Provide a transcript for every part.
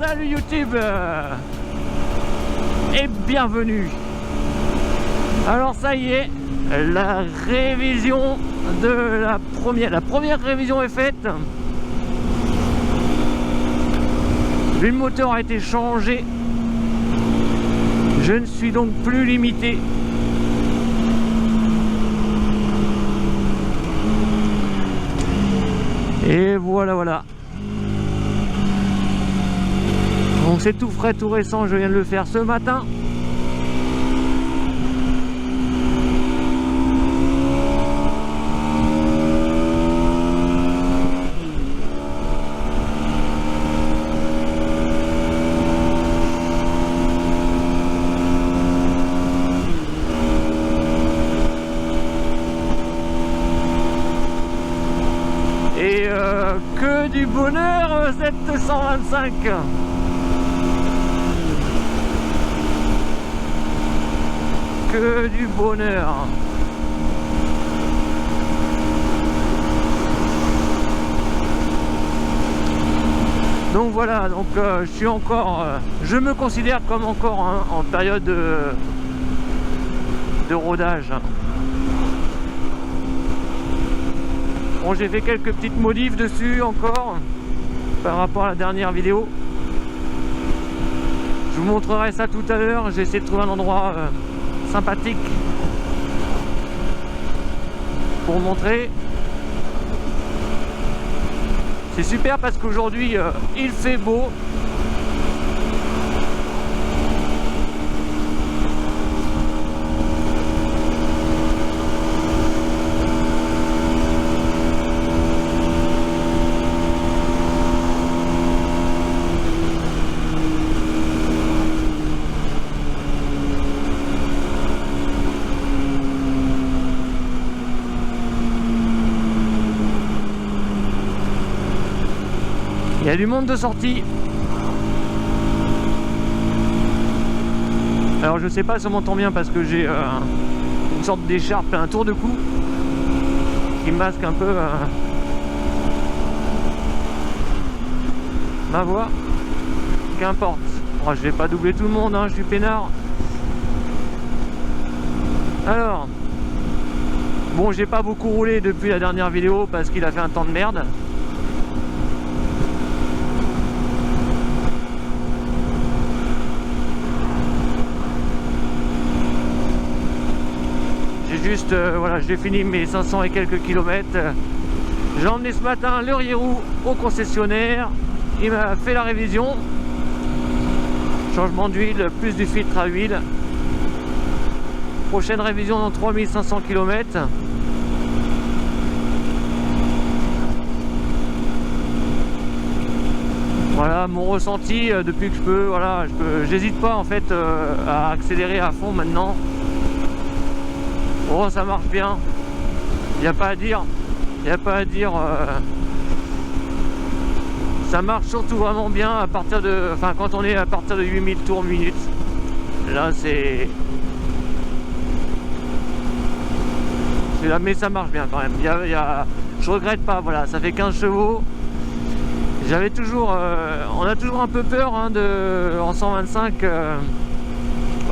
salut YouTube et bienvenue. Alors ça y est, la révision de la première révision est faite. Le moteur a été changé. Je ne suis donc plus limité. Et voilà. Donc c'est tout frais, tout récent, je viens de le faire ce matin. Et que du bonheur cette 125. Que du bonheur. Donc voilà, donc je suis encore, je me considère comme encore en période de rodage. Bon, j'ai fait quelques petites modifs dessus encore par rapport à la dernière vidéo. Je vous montrerai ça tout à l'heure. J'ai essayé de trouver un endroit sympathique pour vous montrer. C'est super parce qu'aujourd'hui il fait beau. Il y a du monde de sortie. Alors je sais pas si on m'entend bien parce que j'ai une sorte d'écharpe et un tour de cou qui masque un peu ma voix. Qu'importe. Oh, je vais pas doubler tout le monde, hein, je suis peinard. Alors, bon, j'ai pas beaucoup roulé depuis la dernière vidéo parce qu'il a fait un temps de merde. Juste voilà, j'ai fini mes 500 et quelques kilomètres. J'ai emmené ce matin le Rierou au concessionnaire. Il m'a fait la révision. Changement d'huile, plus du filtre à huile. Prochaine révision dans 3500 km. Voilà mon ressenti depuis que je peux. Voilà, j'hésite pas en fait à accélérer à fond maintenant. Oh, ça marche bien, il n'y a pas à dire, ça marche surtout vraiment bien à partir de, enfin quand on est à partir de 8000 tours minutes, là c'est là, mais ça marche bien quand même, je regrette pas, voilà, ça fait 15 chevaux, j'avais toujours, on a toujours un peu peur hein, en 125,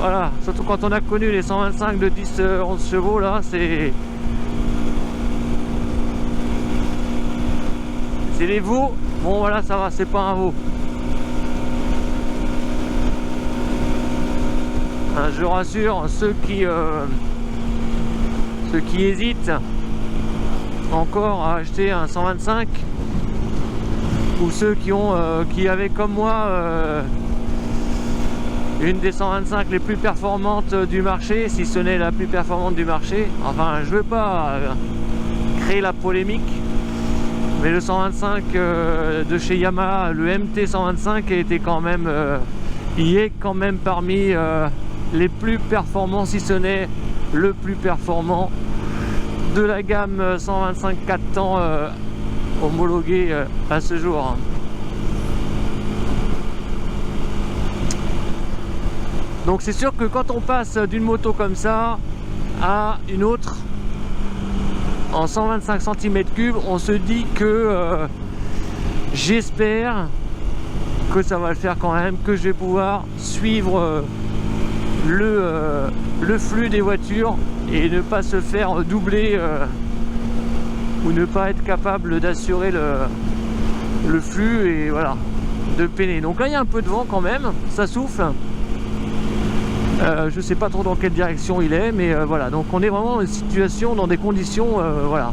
voilà, surtout quand on a connu les 125 de 10-11 chevaux là, c'est les veaux. Bon voilà, ça va, c'est pas un veau. Hein, je rassure ceux qui hésitent encore à acheter un 125 ou ceux qui avaient comme moi une des 125 les plus performantes du marché, si ce n'est la plus performante du marché. Enfin, je veux pas créer la polémique, mais le 125 de chez Yamaha, le MT 125 était quand même, il est quand même parmi les plus performants, si ce n'est le plus performant de la gamme 125 4 temps homologuée à ce jour. Donc c'est sûr que quand on passe d'une moto comme ça à une autre en 125 cm3, on se dit que j'espère que que ça va le faire quand même, que je vais pouvoir suivre le flux des voitures et ne pas se faire doubler ou ne pas être capable d'assurer le flux et voilà, de peiner. Donc là il y a un peu de vent quand même, ça souffle. Je sais pas trop dans quelle direction il est, mais voilà, donc on est vraiment dans une situation, dans des conditions voilà,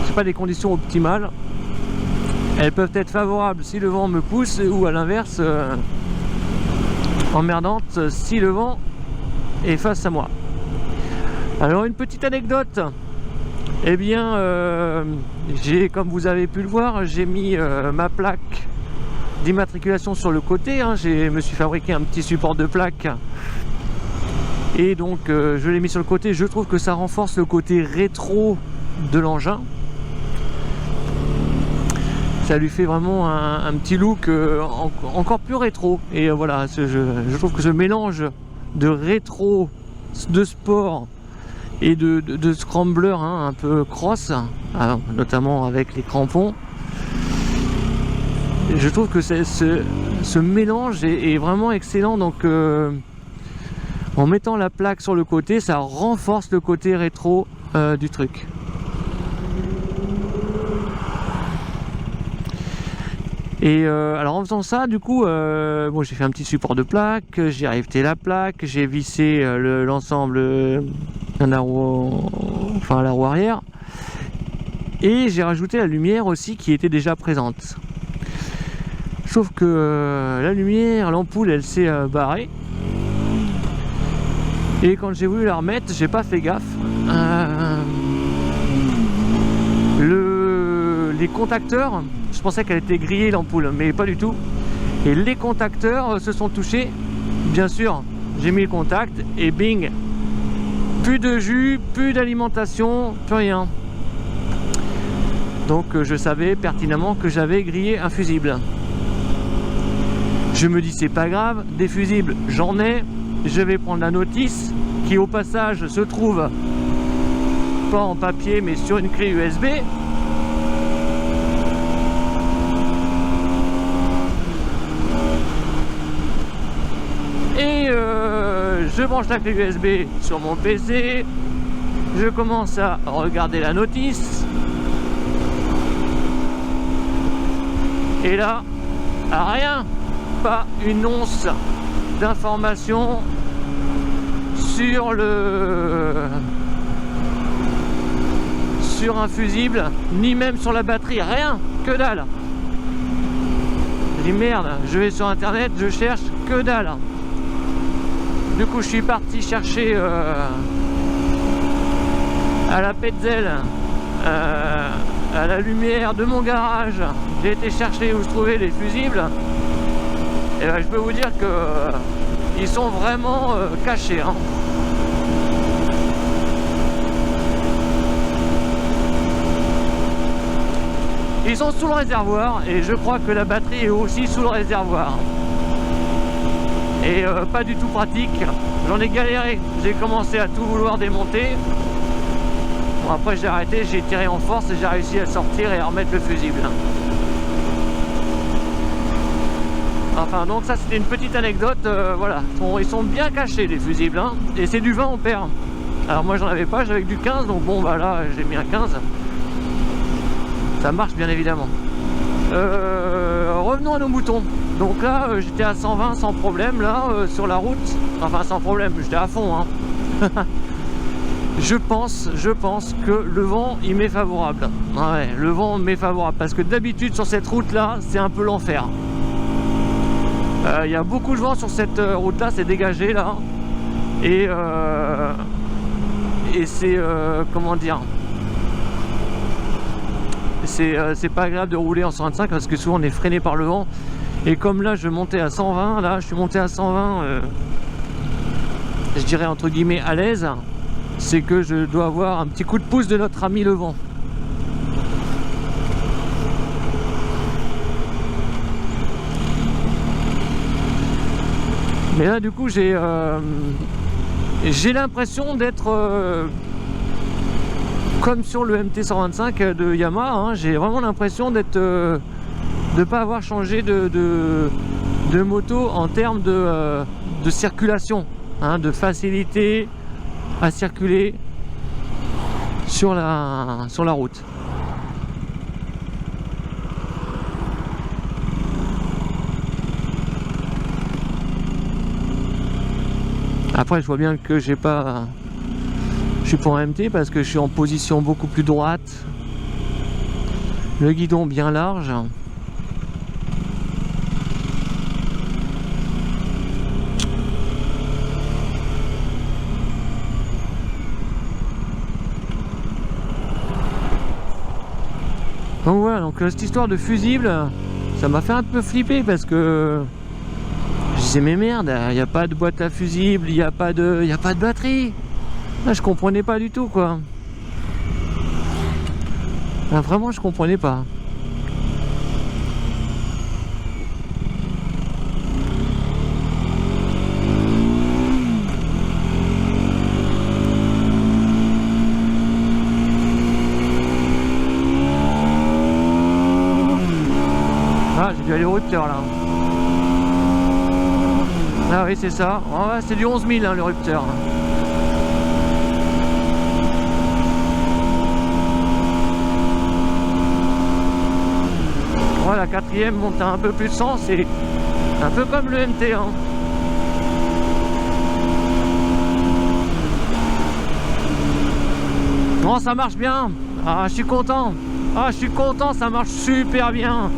c'est pas des conditions optimales. Elles peuvent être favorables si le vent me pousse, ou à l'inverse emmerdantes si le vent est face à moi. Alors une petite anecdote, eh bien comme vous avez pu le voir, j'ai mis ma plaque d'immatriculation sur le côté, hein. Je me suis fabriqué un petit support de plaque et donc je l'ai mis sur le côté. Je trouve que ça renforce le côté rétro de l'engin, ça lui fait vraiment un petit look encore plus rétro. Et voilà, je trouve que ce mélange de rétro, de sport et de scrambler, hein, un peu cross, notamment avec les crampons, je trouve que ce mélange est vraiment excellent. Donc en mettant la plaque sur le côté, ça renforce le côté rétro du truc. Et alors en faisant ça, du coup, bon, j'ai fait un petit support de plaque, j'ai riveté la plaque, j'ai vissé l'ensemble à la roue arrière, et j'ai rajouté la lumière aussi qui était déjà présente. Sauf que la lumière, l'ampoule, elle s'est barrée, et quand j'ai voulu la remettre, j'ai pas fait gaffe. Les contacteurs, je pensais qu'elle était grillée l'ampoule, mais pas du tout. Et les contacteurs se sont touchés. Bien sûr, j'ai mis le contact et bing, plus de jus, plus d'alimentation, plus rien. Donc je savais pertinemment que j'avais grillé un fusible. Je me dis c'est pas grave, des fusibles j'en ai, je vais prendre la notice qui au passage se trouve pas en papier mais sur une clé USB. Et je branche la clé USB sur mon PC, je commence à regarder la notice, et là, rien, pas une once d'information sur un fusible, ni même sur la batterie, rien, que dalle. Je dis merde, je vais sur internet, je cherche, que dalle. Du coup je suis parti chercher à la Petzl, à la lumière de mon garage, j'ai été chercher où je trouvais les fusibles, et ben, je peux vous dire que ils sont vraiment cachés, hein. Ils sont sous le réservoir, et je crois que la batterie est aussi sous le réservoir. Et pas du tout pratique, j'en ai galéré, j'ai commencé à tout vouloir démonter. Bon, après j'ai arrêté, j'ai tiré en force et j'ai réussi à sortir et à remettre le fusible. Enfin donc ça c'était une petite anecdote, voilà, ils sont bien cachés les fusibles, hein, et c'est du 20 ampères. Alors moi j'en avais pas, j'avais du 15, donc bon bah là j'ai mis un 15. Ça marche bien évidemment. Revenons à nos moutons. Donc là j'étais à 120 sans problème là sur la route, enfin sans problème, j'étais à fond, hein. je pense que le vent il m'est favorable. Ouais, le vent m'est favorable parce que d'habitude sur cette route là c'est un peu l'enfer. Il y a beaucoup de vent sur cette route là, c'est dégagé là, et c'est comment dire, c'est pas agréable de rouler en 125 parce que souvent on est freiné par le vent. Et comme là je montais à 120, là je suis monté à 120, je dirais entre guillemets à l'aise, c'est que je dois avoir un petit coup de pouce de notre ami le vent. Mais là du coup j'ai comme sur le MT-125 de Yamaha, hein, j'ai vraiment l'impression d'être de pas avoir changé de moto en termes de circulation, hein, de facilité à circuler sur la route. Après je vois bien que je suis pas en MT parce que je suis en position beaucoup plus droite, le guidon bien large. Donc voilà, donc cette histoire de fusible, ça m'a fait un peu flipper parce que je disais mais merde, il n'y a pas de boîte à fusible, il n'y a pas de batterie. Là, je comprenais pas du tout quoi. Là, vraiment je comprenais pas. Ah, j'ai dû aller au rupteur là. Ah oui c'est ça, oh, ouais, c'est du 11 000 hein, le rupteur. Oh, la quatrième monte à un peu plus de 100, c'est un peu comme le MT hein. Bon ça marche bien, ah je suis content, ah je suis content, ça marche super bien.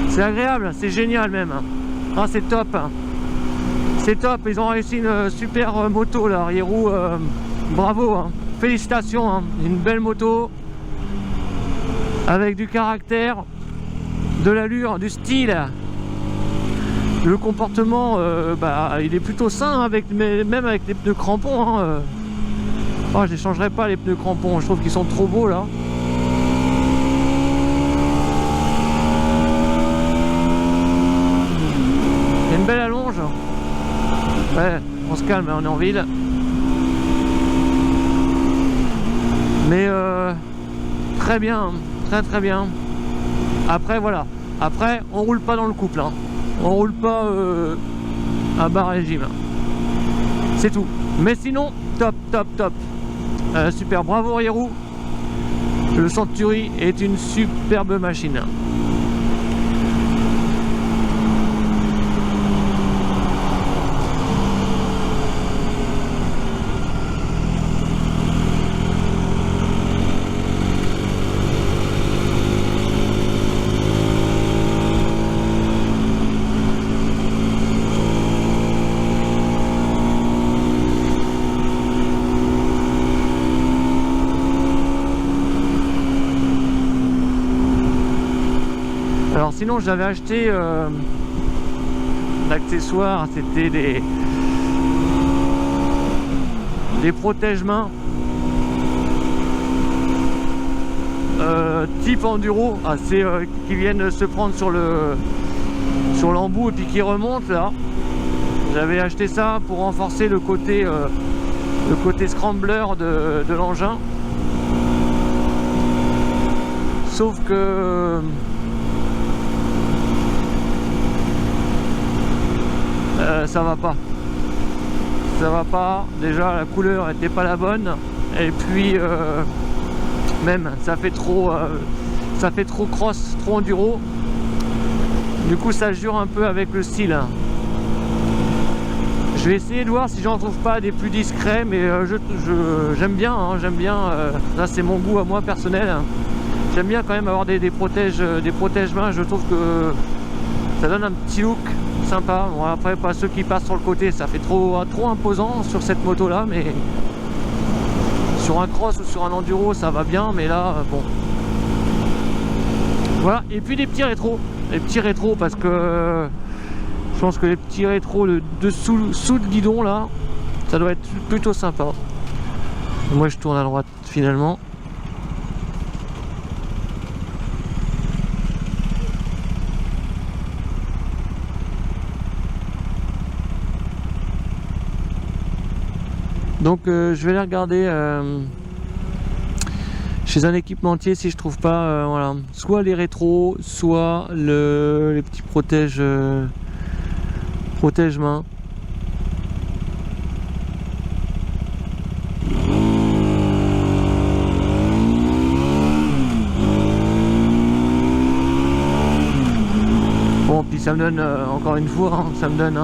C'est agréable, c'est génial même. Ah c'est top. C'est top, ils ont réussi une super moto là, Hierou, bravo, hein. Félicitations, hein. Une belle moto avec du caractère, de l'allure, du style. Le comportement, bah, il est plutôt sain, même avec les pneus crampons. Hein. Oh, je les changerai pas les pneus crampons, je trouve qu'ils sont trop beaux là. Il y a une belle allonge. Ouais, on se calme, on est en ville. Mais très bien, très bien. Après voilà, après on roule pas dans le couple, hein. On roule pas à bas régime. C'est tout. Mais sinon, top. Super, bravo Hierou. Le Century est une superbe machine. Alors sinon j'avais acheté l'accessoire, c'était des protège-mains type enduro, qui viennent se prendre sur l'embout et puis qui remontent là. J'avais acheté ça pour renforcer le côté scrambler de l'engin. Sauf que ça va pas, déjà la couleur était pas la bonne et puis même ça fait trop cross, trop enduro, du coup ça jure un peu avec le style. Je vais essayer de voir si j'en trouve pas des plus discrets, mais j'aime bien, hein, là c'est mon goût à moi personnel, j'aime bien quand même avoir des protège-mains, je trouve que ça donne un petit look sympa. Bon, après pas ceux qui passent sur le côté, ça fait trop imposant sur cette moto là, mais sur un cross ou sur un enduro ça va bien, mais là bon voilà. Et puis les petits rétros parce que je pense que les petits rétros sous le guidon là, ça doit être plutôt sympa. Moi je tourne à droite finalement. Donc je vais aller regarder chez un équipementier si je trouve pas voilà, soit les rétros, soit les petits protège main. Bon, puis ça me donne encore une fois, hein, ça me donne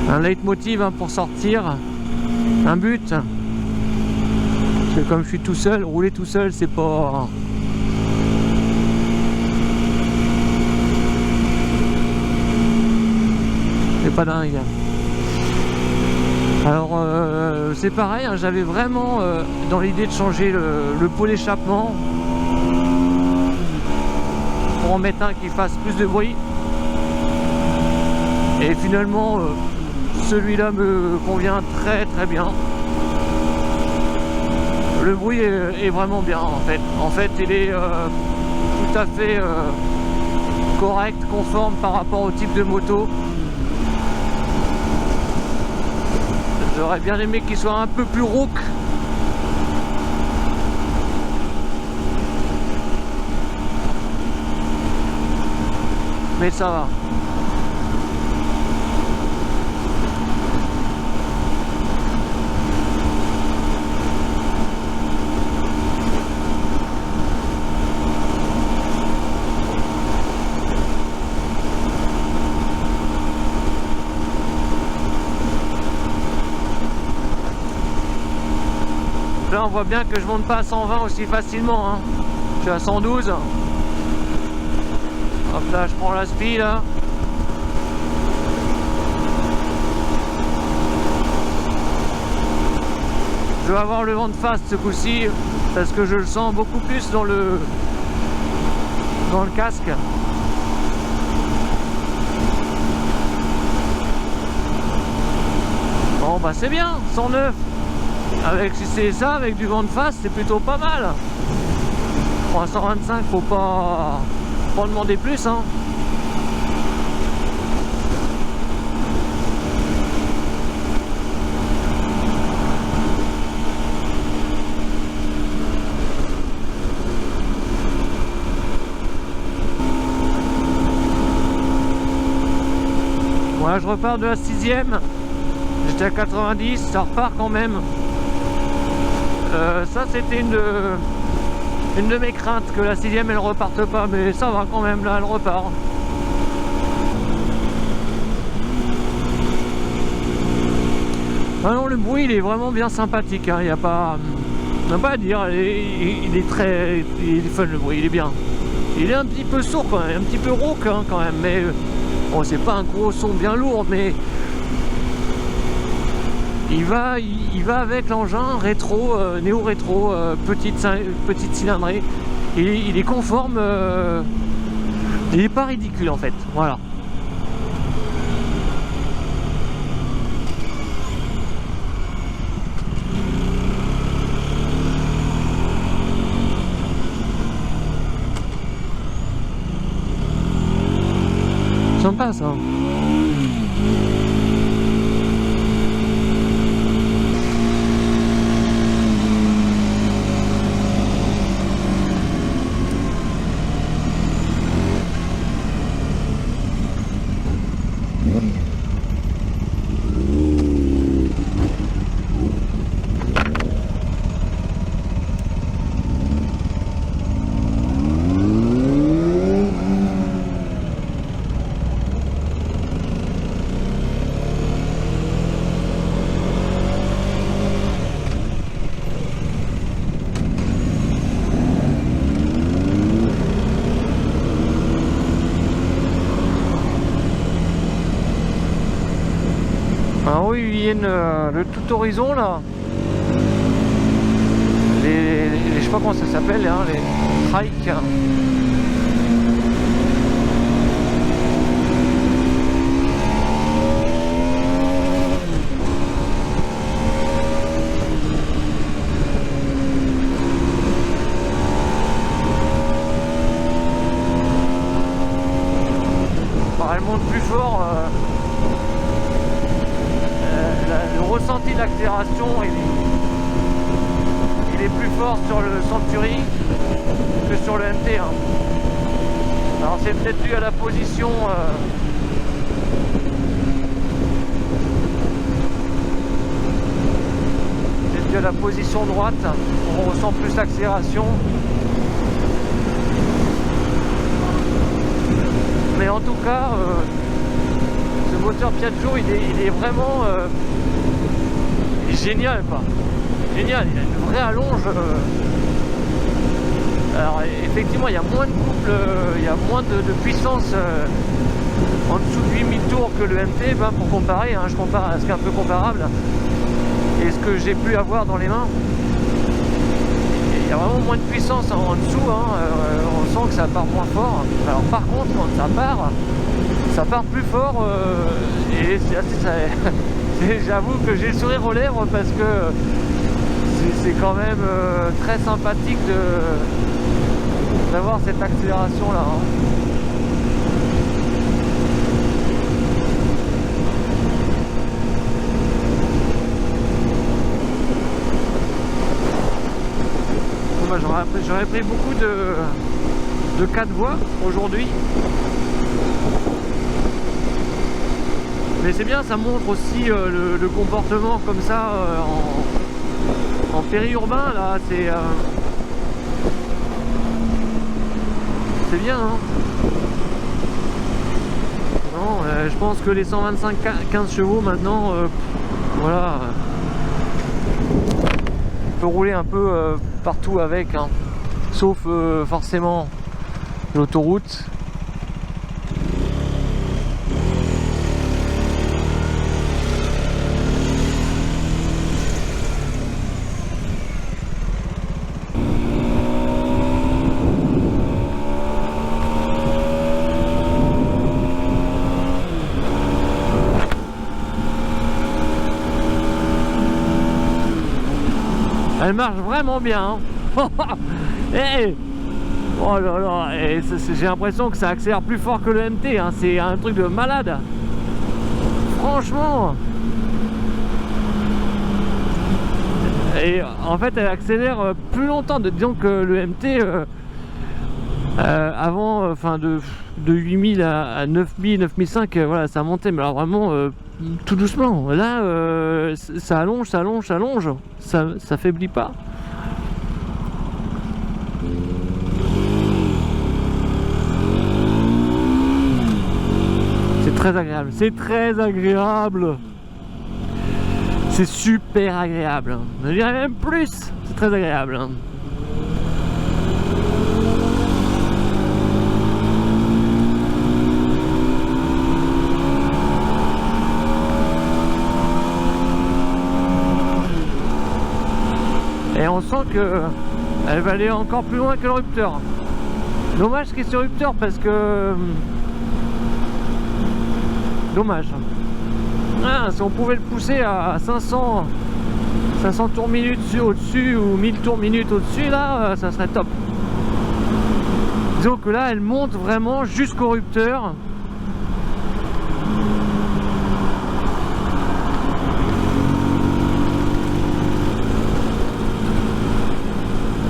un leitmotiv hein, pour sortir, un but. Parce que comme je suis tout seul, rouler tout seul, c'est pas dingue. Alors c'est pareil, hein, j'avais vraiment dans l'idée de changer le pot d'échappement pour en mettre un qui fasse plus de bruit. Et finalement, celui-là me convient très très bien. Le bruit est vraiment bien en fait. En fait, il est tout à fait correct, conforme par rapport au type de moto. J'aurais bien aimé qu'il soit un peu plus rauque. Mais ça va. Là on voit bien que je monte pas à 120 aussi facilement hein. Je suis à 112. Hop là je prends la speed là. Je vais avoir le vent de face ce coup-ci parce que je le sens beaucoup plus dans le casque. Bon bah c'est bien, 109. Avec, si c'est ça, avec du vent de face, c'est plutôt pas mal. Bon, à 125, faut pas demander plus, hein. Voilà, je repars de la 6ème. J'étais à 90, ça repart quand même. Ça c'était une de mes craintes que la 6ème elle reparte pas, mais ça va quand même, là elle repart. Ah non, le bruit il est vraiment bien sympathique, hein. Il n'y a pas à dire, il est fun le bruit, il est bien. Il est un petit peu sourd quand même, un petit peu rauque hein, quand même, mais bon, c'est pas un gros son bien lourd, mais il va avec l'engin rétro, néo-rétro, petite cylindrée. Il est conforme, il n'est pas ridicule en fait, voilà. Sympa ça. Ah oui, ils viennent de tout horizon là. Je sais pas comment ça s'appelle, hein, les trikes. Elle monte plus fort. Le ressenti de l'accélération il est est plus fort sur le Century que sur le MT. Hein. Alors c'est peut-être dû à la position. C'est dû à la position droite. On ressent plus l'accélération. Mais en tout cas, ce moteur Piaggio, il est vraiment génial, quoi. Génial, il a une vraie allonge. Alors effectivement, il y a moins de couple, il y a moins de puissance en dessous de 8000 tours que le MT, ben, pour comparer, hein, je compare à ce qui est un peu comparable et ce que j'ai pu avoir dans les mains. Il y a vraiment moins de puissance en dessous, hein, on sent que ça part moins fort. Alors par contre, quand ça part plus fort et c'est assez, j'avoue que j'ai le sourire aux lèvres parce que c'est quand même très sympathique d'avoir cette accélération là. Hein. J'aurais pris beaucoup de 4 voies aujourd'hui. Mais c'est bien, ça montre aussi le comportement comme ça en périurbain là, c'est bien. Hein. Non, je pense que les 125-15 chevaux maintenant, voilà. On peut rouler un peu partout avec, hein. Sauf forcément l'autoroute. Elle marche vraiment bien. Hein. Hey, oh là là, j'ai l'impression que ça accélère plus fort que le MT. Hein. C'est un truc de malade. Franchement. Et en fait, elle accélère plus longtemps. Disons que le MT, avant, enfin de 8000 à 9000, 9005, voilà, ça montait. Mais alors vraiment, tout doucement. Là, ça allonge, ça allonge, ça allonge. Ça faiblit pas. C'est très agréable. C'est très agréable. C'est super agréable. Je dirais même plus. C'est très agréable. Et on sent que elle va aller encore plus loin que le Ruptor. Dommage qu'il y ait ce Ruptor parce que... Dommage. Ah, si on pouvait le pousser à 500 tours minute au-dessus ou 1000 tours minute au-dessus, là, ça serait top. Disons que là, elle monte vraiment jusqu'au Ruptor.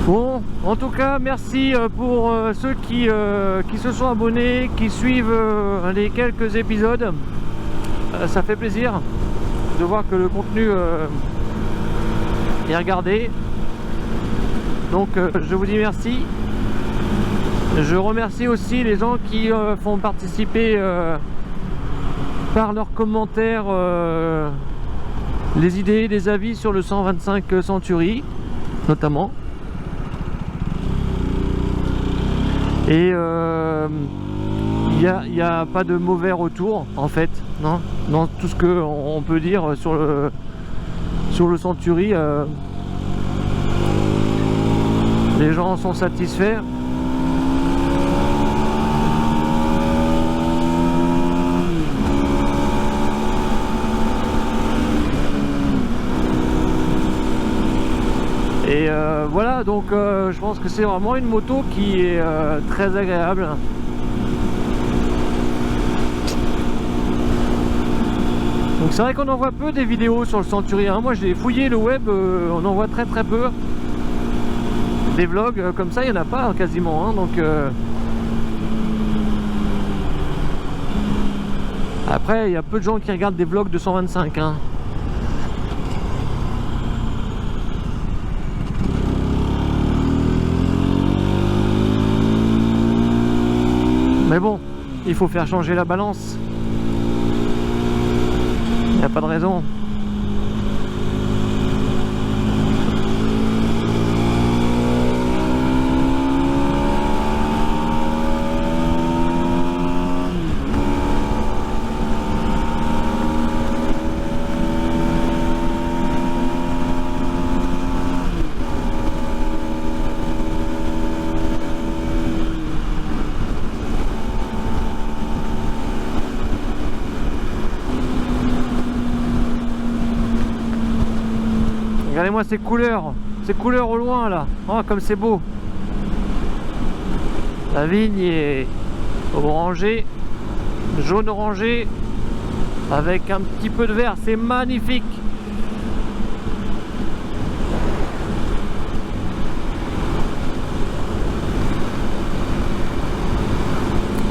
Bon, en tout cas, merci pour ceux qui se sont abonnés, qui suivent les quelques épisodes. Ça fait plaisir de voir que le contenu est regardé. Donc, je vous dis merci. Je remercie aussi les gens qui font participer par leurs commentaires les idées, les avis sur le 125 Century, notamment. Et il n'y a pas de mauvais retour en fait, non, dans tout ce qu'on peut dire sur le Century. Les gens sont satisfaits. Et voilà, donc je pense que c'est vraiment une moto qui est très agréable. Donc c'est vrai qu'on en voit peu des vidéos sur le Century, hein. Moi j'ai fouillé le web, on en voit très peu. Des vlogs comme ça, il n'y en a pas quasiment, hein, donc après il y a peu de gens qui regardent des vlogs de 125, hein. Mais bon, il faut faire changer la balance. Il n'y a pas de raison. Regardez-moi ces couleurs au loin là. Oh, comme c'est beau. La vigne est orangée, jaune orangé, avec un petit peu de vert. C'est magnifique.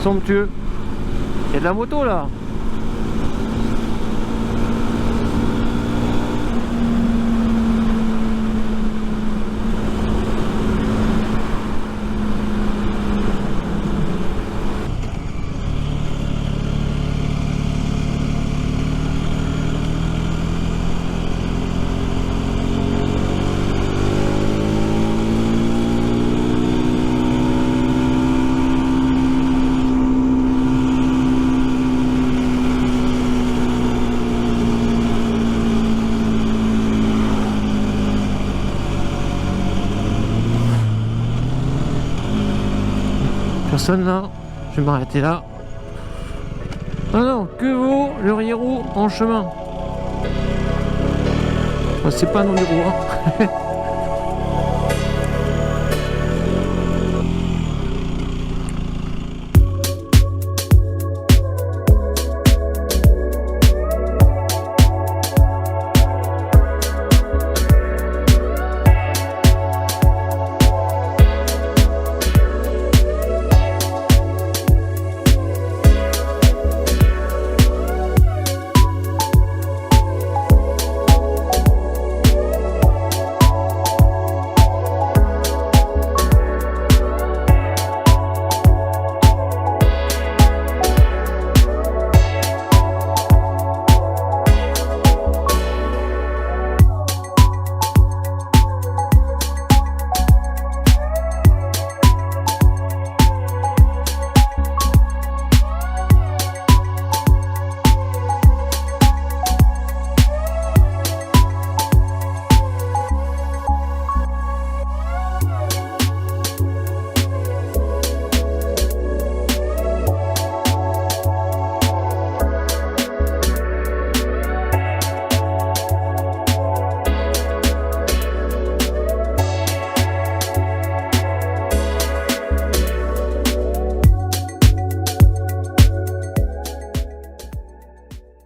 Somptueux. Il y a de la moto là. Personne là, je vais m'arrêter là. Ah non, que vaut le Riero en chemin? C'est pas un Onduro, hein.